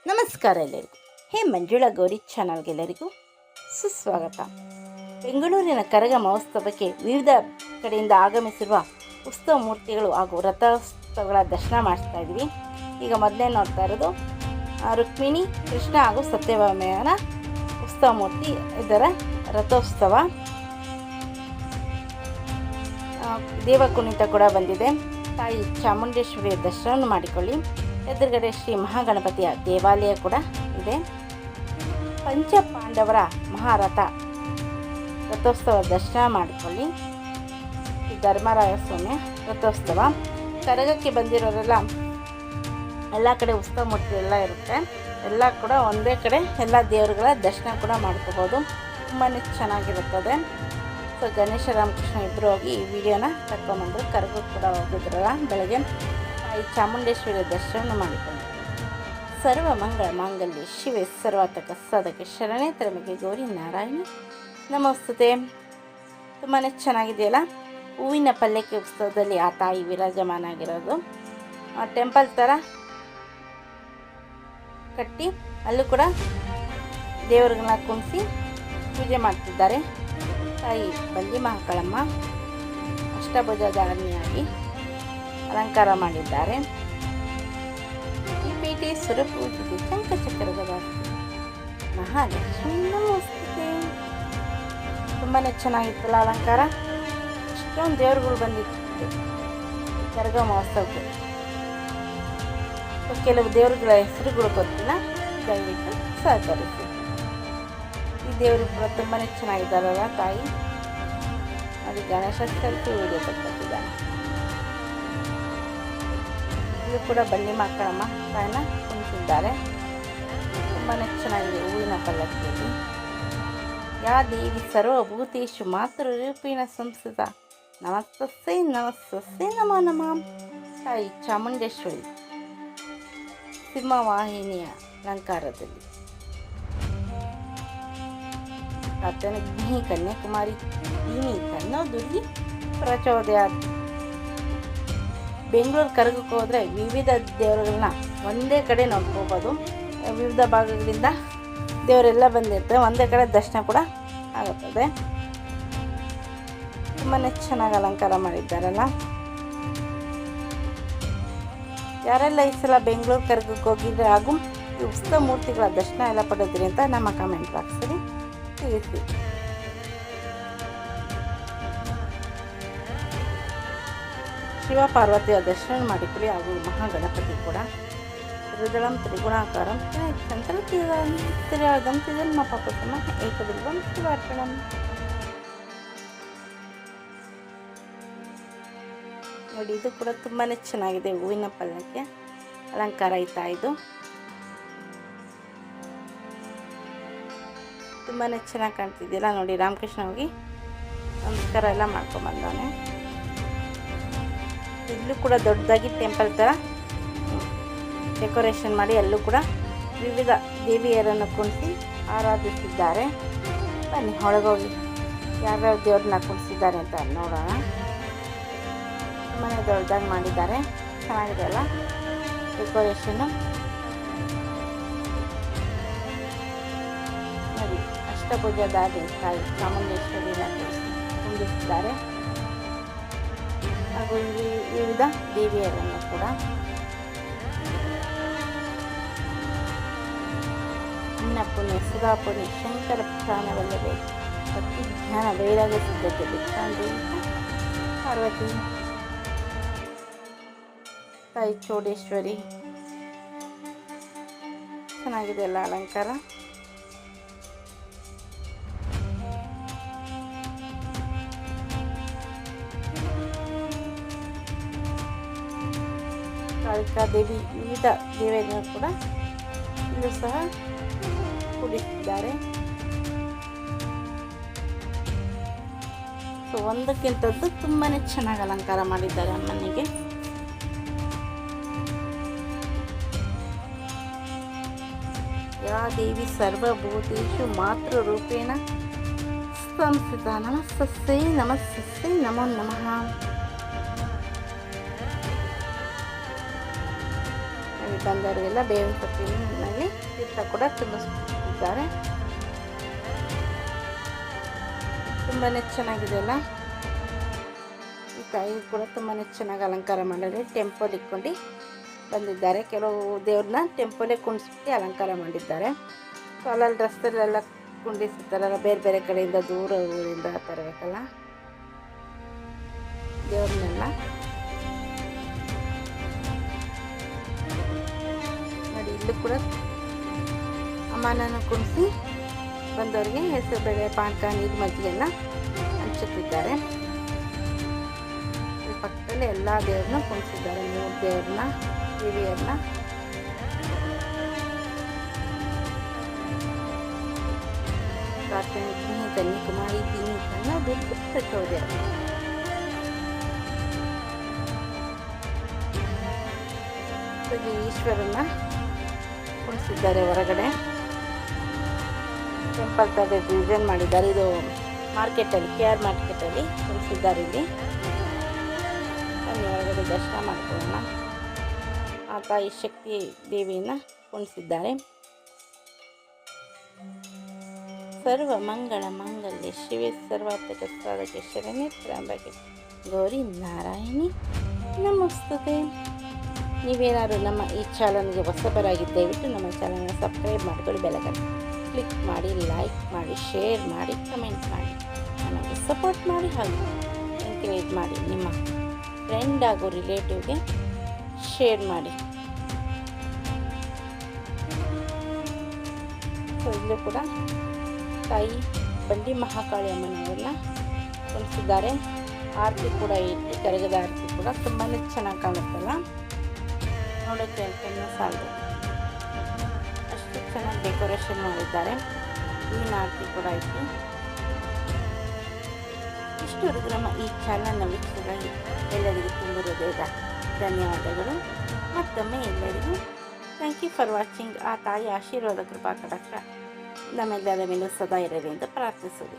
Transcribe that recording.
ನಮಸ್ಕಾರ ಎಲ್ಲರಿಗೂ. ಮಂಜುಳಾ ಗೌರಿ ಚಾನಲ್ಗೆಲ್ಲರಿಗೂ ಸುಸ್ವಾಗತ. ಬೆಂಗಳೂರಿನ ಕರಗ ಮಹೋತ್ಸವಕ್ಕೆ ವಿವಿಧ ಕಡೆಯಿಂದ ಆಗಮಿಸಿರುವ ಉತ್ಸವ ಮೂರ್ತಿಗಳು ಹಾಗೂ ರಥೋತ್ಸವಗಳ ದರ್ಶನ ಮಾಡಿಸ್ತಾ ಇದ್ದೀವಿ. ಈಗ ಮೊದಲೇ ನೋಡ್ತಾ ಇರೋದು ರುಕ್ಮಿಣಿ, ಕೃಷ್ಣ ಹಾಗೂ ಸತ್ಯಭಾಮೆಯರ ಉತ್ಸವ ಮೂರ್ತಿ. ಇದರ ರಥೋತ್ಸವ ದೇವಕುಣಿತ ಕೂಡ ಬಂದಿದೆ. ತಾಯಿ ಚಾಮುಂಡೇಶ್ವರಿಯ ದರ್ಶನ ಮಾಡಿಕೊಳ್ಳಿ. ಎದುರುಗಡೆ ಶ್ರೀ ಮಹಾಗಣಪತಿಯ ದೇವಾಲಯ ಕೂಡ ಇದೆ. ಪಂಚಪಾಂಡವರ ರಥೋತ್ಸವ ದರ್ಶನ ಮಾಡಿಕೊಳ್ಳಿ. ಧರ್ಮರಾಯ ಸ್ವಾಮಿಯ ರಥೋತ್ಸವ. ಕರಗಕ್ಕೆ ಬಂದಿರೋರೆಲ್ಲ ಎಲ್ಲ ಕಡೆ ಉತ್ಸವ ಮೂರ್ತಿ ಎಲ್ಲ ಇರುತ್ತೆ. ಎಲ್ಲ ಕೂಡ ಒಂದೇ ಕಡೆ ಎಲ್ಲ ದೇವರುಗಳ ದರ್ಶನ ಕೂಡ ಮಾಡ್ಕೋಬೋದು. ತುಂಬಾ ಚೆನ್ನಾಗಿರುತ್ತದೆ. ಸೊ ಗಣೇಶ ರಾಮಕೃಷ್ಣ ಇಬ್ಬರು ಹೋಗಿ ಈ ವಿಡಿಯೋನ ತಗೊಂಬಂದರು. ಕರಗಕ್ಕೆ ಕೂಡ ಹೋಗಿದ್ರಲ್ಲ ಬೆಳಗ್ಗೆ. ತಾಯಿ ಚಾಮುಂಡೇಶ್ವರಿಯ ದರ್ಶನ ಮಾಡಿಕೊಂಡು ಸರ್ವ ಮಂಗಳ ಮಾಂಗಲ್ಯ ಶಿವೆ ಸರ್ವಾತಕ ಸಾಧಕೆ ಶರಣೆ ತ್ರಯಂಬಕೆ ಗೌರಿ ನಾರಾಯಣಿ ನಮೋಸ್ತುತೆ. ತುಂಬಾ ಚೆನ್ನಾಗಿದೆಯಲ್ಲ. ಹೂವಿನ ಪಲ್ಲಕ್ಕಿ ಉತ್ಸವದಲ್ಲಿ ಆ ತಾಯಿ ವಿರಾಜಮಾನ ಆಗಿರೋದು. ಟೆಂಪಲ್ ಥರ ಕಟ್ಟಿ ಅಲ್ಲೂ ಕೂಡ ದೇವರುಗಳನ್ನ ಕುಣಿಸಿ ಪೂಜೆ ಮಾಡ್ತಿದ್ದಾರೆ. ತಾಯಿ ಬಲ್ಲಿ ಮಹಾಕಾಳಮ್ಮ ಅಷ್ಟಭುಜಧಾರಿಣಿಯಾಗಿ ಅಲಂಕಾರ ಮಾಡಿದ್ದಾರೆ. ಈ ಪೀಠೆ ಸುರಪೂಜಿತ ಶಂಖಚಕ್ರದ ಮಹಾಲಕ್ಷ್ಮಿ ನಮಸ್ತೆ. ತುಂಬಾ ಚೆನ್ನಾಗಿತ್ತಲ್ಲ ಅಲಂಕಾರ. ಇಷ್ಟೊಂದು ದೇವರುಗಳು ಬಂದಿತ್ತು ಕರಗ ಮಹೋತ್ಸವಕ್ಕೆ. ಕೆಲವು ದೇವರುಗಳ ಹೆಸರುಗಳು ಗೊತ್ತಿಲ್ಲ, ದಯವಿಟ್ಟು ಸಹಕರಿಸಿ. ಈ ದೇವರು ಕೂಡ ತುಂಬಾ ಚೆನ್ನಾಗಿದ್ದಾರಲ್ಲ ತಾಯಿ. ಅದು ಗಣೇಶ ಸೆಲ್ಫಿ ವಿಡಿಯೋ ಕೊಟ್ಟಿದ್ದಾನೆ. ಇದು ಕೂಡ ಬಳ್ಳಿ ಮಕ್ಕಳಮ್ಮ ತಾಯಿನ ಕುಣಿಸಿದ್ದಾರೆ. ತುಂಬಾ ಚೆನ್ನಾಗಿದೆ ಹೂವಿನ ಪಲ್ಲಕ್ಕಿಯಲ್ಲಿ. ಯಾ ದೇವಿ ಸರ್ವಭೂತೇಶು ಮಾತೃರೂಪೇಣ ಸಂಸ್ಥಿತ ನಮಸ್ತಸ್ಸೈ ನಮಸ್ತಸ್ಸೈ ನಮೋ ನಮಃ. ತಾಯಿ ಚಾಮುಂಡೇಶ್ವರಿ ಸಿಂಹವಾಹಿನಿಯ ಅಲಂಕಾರದಲ್ಲಿ ರತ್ನಗ್ನಿ ಕನ್ಯಾಕುಮಾರಿ ದೀನಿ ತನ್ನೋ ದುರ್ಗಿ ಪ್ರಚೋದಯ. ಬೆಂಗಳೂರು ಕರಗಕ್ಕೆ ಹೋದರೆ ವಿವಿಧ ದೇವರುಗಳನ್ನ ಒಂದೇ ಕಡೆ ನೋಡ್ಕೋಬೋದು. ವಿವಿಧ ಭಾಗಗಳಿಂದ ದೇವರೆಲ್ಲ ಬಂದಿರ್ತವೆ. ಒಂದೇ ಕಡೆ ದರ್ಶನ ಕೂಡ ಆಗುತ್ತದೆ. ತುಂಬಾ ಚೆನ್ನಾಗಿ ಅಲಂಕಾರ ಮಾಡಿದ್ದಾರಲ್ಲ. ಯಾರೆಲ್ಲ ಈ ಸಲ ಬೆಂಗಳೂರು ಕರಗಕ್ಕೆ ಹೋಗಿದ್ರೆ ಹಾಗೂ ಈ ಉತ್ಸವ ಮೂರ್ತಿಗಳ ದರ್ಶನ ಎಲ್ಲ ಪಡೆದ್ರಿ ಅಂತ ನಮ್ಮ ಕಾಮೆಂಟ್ ಬಾಕ್ಸಲ್ಲಿ ತಿಳಿಸಿ. ಶಿವ ಪಾರ್ವತಿಯ ದರ್ಶನ ಮಾಡಿಕೊಳ್ಳಿ ಹಾಗೂ ಮಹಾಗಣಪತಿ ಕೂಡ. ಹೃದಯಂ ತ್ರಿಗುಣಾಕಾರಂ ತ್ರಿಯಾದಂ ತ್ರಿಜನ್ಮ ಪಾಪಸಮ ಏಕಬಿಲ್ವಂ ಶಿವಾರ್ಪಣಂ. ನೋಡಿ, ಇದು ಕೂಡ ತುಂಬಾ ಚೆನ್ನಾಗಿದೆ. ಹೂವಿನ ಪಲ್ಲಕ್ಕೆ ಅಲಂಕಾರ ಆಯ್ತಾ. ಇದು ತುಂಬಾ ಚೆನ್ನಾಗಿ ಕಾಣ್ತಿದೆಯಲ್ಲ. ನೋಡಿ, ರಾಮಕೃಷ್ಣ ಹೋಗಿ ನಮಸ್ಕಾರ ಎಲ್ಲ ಮಾಡ್ಕೊಂಬಂದಾನೆ. ಇಲ್ಲೂ ಕೂಡ ದೊಡ್ಡದಾಗಿ ಟೆಂಪಲ್ ಥರ ಡೆಕೋರೇಷನ್ ಮಾಡಿ ಅಲ್ಲೂ ಕೂಡ ವಿವಿಧ ದೇವಿಯರನ್ನು ಕುಣಿಸಿ ಆರಾಧಿಸಿದ್ದಾರೆ. ಬನ್ನಿ ಒಳಗೋಗಿ ಯಾವ್ಯಾವ ದೇವ್ರನ್ನ ಕುಣಿಸಿದ್ದಾರೆ ಅಂತ ನೋಡೋಣ. ತುಂಬಾ ದೊಡ್ಡದಾಗಿ ಮಾಡಿದ್ದಾರೆ. ಚೆನ್ನಾಗಿದೆ ಅಲ್ಲ ಡೆಕೋರೇಷನ್ನು. ನೋಡಿ, ಅಷ್ಟಭುಜಧಾರಿ ತಾಯಿ ಚಾಮುಂಡೇಶ್ವರಿನ ಕುಂದಿಸಿದ್ದಾರೆ ಹಾಗೂ ವಿವಿಧ ದೇವಿಯರನ್ನು ಕೂಡ. ಅನ್ನಪುಣ್ಯ ಸುಧಾಪುಣ್ಯ ಶಂಕರ ಪ್ರಾಣವಲ್ಲದೆ ಭಕ್ತಿ ಜ್ಞಾನ ವೈರಾಗ್ಯ ಸಿದ್ಧತೆ ಭಿಕ್ಷಾಂದೇವಿ ಪಾರ್ವತಿ ತಾಯಿ ಚೌಡೇಶ್ವರಿ. ಚೆನ್ನಾಗಿದೆ ಅಲ್ಲ ಅಲಂಕಾರ. ಕಾಳಿಕಾದೇವಿ ವಿವಿಧ ದೇವಿಯರನ್ನು ಕೂಡ ಇಲ್ಲೂ ಸಹ ಕೂಡಿಸಿದ್ದಾರೆ. ಸೊ ಒಂದಕ್ಕಿಂತದ್ದು ತುಂಬಾ ಚೆನ್ನಾಗಿ ಅಲಂಕಾರ ಮಾಡಿದ್ದಾರೆ ಅಮ್ಮನಿಗೆ. ಯಾ ದೇವಿ ಸರ್ವಭೂತೇಷು ಮಾತೃರೂಪೇಣ ಸಂಸ್ಥಿತ ನಮಸ್ತಸ್ಸೈ ನಮಸ್ತಸ್ಸೈ ನಮೋ ನಮಃ. ಬಂದವರಿಗೆಲ್ಲ ಬೇವಿನ ಸೊಪ್ಪಿನಲ್ಲಿ ಅಂತ ಕೂಡ ತುಂಬಿಸ್ತಿದ್ದಾರೆ. ತುಂಬಾ ಚೆನ್ನಾಗಿದೆ ಅಲ್ಲ. ಈ ತಾಯಿ ಕೂಡ ತುಂಬಾ ಚೆನ್ನಾಗಿ ಅಲಂಕಾರ ಮಾಡಿದ್ದಾರೆ. ಟೆಂಪಲ್ ಇಟ್ಕೊಂಡು ಬಂದಿದ್ದಾರೆ. ಕೆಲವು ದೇವ್ರನ್ನ ಟೆಂಪಲೇ ಕುಣಿಸ್ಬಿಟ್ಟು ಅಲಂಕಾರ ಮಾಡಿದ್ದಾರೆ. ಸೊ ಅಲ್ಲಲ್ಲಿ ರಸ್ತೆಯಲ್ಲೆಲ್ಲ ಕುಂಡಿಸಿರ್ತಾರಲ್ಲ, ಬೇರೆ ಬೇರೆ ಕಡೆಯಿಂದ ದೂರ ಊರಿಂದ ತರಬೇಕಲ್ಲ ದೇವ್ರನ್ನೆಲ್ಲ. ನೋಡಿ, ಇಲ್ಲೂ ಕೂಡ ಅಮ್ಮನನ್ನು ಕುಣಿಸಿ ಬಂದವರಿಗೆ ಹೆಸರು ಬೇಳೆ, ಪಾನಕ, ನೀರು, ಮಜ್ಜಿಗೆಲ್ಲ ಹಂಚುತ್ತಿದ್ದಾರೆ. ಈ ಪಕ್ಕದಲ್ಲಿ ಎಲ್ಲ ದೇವ್ರನ್ನ ಕುಣಿಸಿದ್ದಾರೆ. 3 ದೇವ್ರನ್ನ, ದೇವಿಯರನ್ನ. ಪ್ರಾರ್ಥನೆ ಕನ್ಯಾಕುಮಾರಿ ದೀನಿಕನ್ನ ದುರ್ಗ ಪ್ರಚೋದಯ. ಈಶ್ವರನ್ನ ಕುಣಿಸಿದ್ದಾರೆ ಹೊರಗಡೆ. ಟೆಂಪಲ್ ಥರ ಡಿಸೈನ್ ಮಾಡಿದ್ದಾರೆ. ಇದು ಮಾರ್ಕೆಟಲ್ಲಿ, KR ಮಾರ್ಕೆಟಲ್ಲಿ ಕುಣಿಸಿದ್ದಾರೆ. ಇಲ್ಲಿ ಬನ್ನಿ ಹೊರಗಡೆ ದರ್ಶನ ಮಾಡ್ಕೊಳ್ಳೋಣ. ಆ ತಾಯಿ ಶಕ್ತಿ ದೇವಿಯನ್ನು ಕುಣಿಸಿದ್ದಾರೆ. ಸರ್ವ ಮಂಗಳ ಮಂಗಲ್ಯ ಶಿವೆ ಸರ್ವಾರ್ಥಕ ಸಾಧಕೆ ಶರಣ್ಯೆ ತ್ರ್ಯಂಬಕೆ ಗೌರಿ ನಾರಾಯಣಿ ನಮಸ್ತುತೆ. ನೀವೇನಾದ್ರು ನಮ್ಮ ಈ ಚಾನಲ್ಗೆ ಹೊಸಬರಾಗಿದ್ದು ದಯವಿಟ್ಟು ನಮ್ಮ ಚಾನಲ್ನ ಸಬ್ಸ್ಕ್ರೈಬ್ ಮಾಡ್ಕೊಳ್ಳಿ, ಬೆಲಕನ್ನು ಕ್ಲಿಕ್ ಮಾಡಿ, ಲೈಕ್ ಮಾಡಿ, ಶೇರ್ ಮಾಡಿ, ಕಮೆಂಟ್ ಮಾಡಿ, ನಮಗೆ ಸಪೋರ್ಟ್ ಮಾಡಿ, ಹಾಗೂ ಎಂಕರೇಜ್ ಮಾಡಿ. ನಿಮ್ಮ ಫ್ರೆಂಡ್ ಹಾಗೂ ರಿಲೇಟಿವ್ಗೆ ಶೇರ್ ಮಾಡಿ. ಸೊ ಇಲ್ಲೂ ಕೂಡ ತಾಯಿ ಬಂಡಿ ಮಹಾಕಾಳಿ ಅಮ್ಮನವರೆಲ್ಲ ಕುಣಿಸಿದ್ದಾರೆ. ಆರತಿ ಕೂಡ ಇಟ್ಟು, ಕರಗದ ಆರತಿ ಕೂಡ ತುಂಬಾ ಚೆನ್ನಾಗಿ ಕಾಣುತ್ತಲ್ಲ, ನೋಡೋಕ್ಕೆ ಹೇಳ್ತೇನೆ ಸಾಲದು, ಅಷ್ಟು ಚೆನ್ನಾಗಿ ಡೆಕೋರೇಷನ್ ಮಾಡಿದ್ದಾರೆ. ಹೂವಿನ ಆರತಿ ಕೂಡ ಇಟ್ಟು. ಇಷ್ಟವರೆಗೂ ನಮ್ಮ ಈ ಚಾನಲ್ನ ವೀಕ್ಷಕರಾಗಿ ಎಲ್ಲರಿಗೂ ತುಂಬ ಹೃದಯದ ಧನ್ಯವಾದಗಳು. ಮತ್ತೊಮ್ಮೆ ಎಲ್ಲರಿಗೂ ಥ್ಯಾಂಕ್ ಯು ಫಾರ್ ವಾಚಿಂಗ್. ಆ ತಾಯಿ ಆಶೀರ್ವಾದ ಕೃಪಾ ಕಟಾಕ್ಷ ನಮ್ಮೆಲ್ಲರ ಮೇಲೂ ಸದಾ ಇರಲಿ ಎಂದು ಪ್ರಾರ್ಥಿಸುವೆ.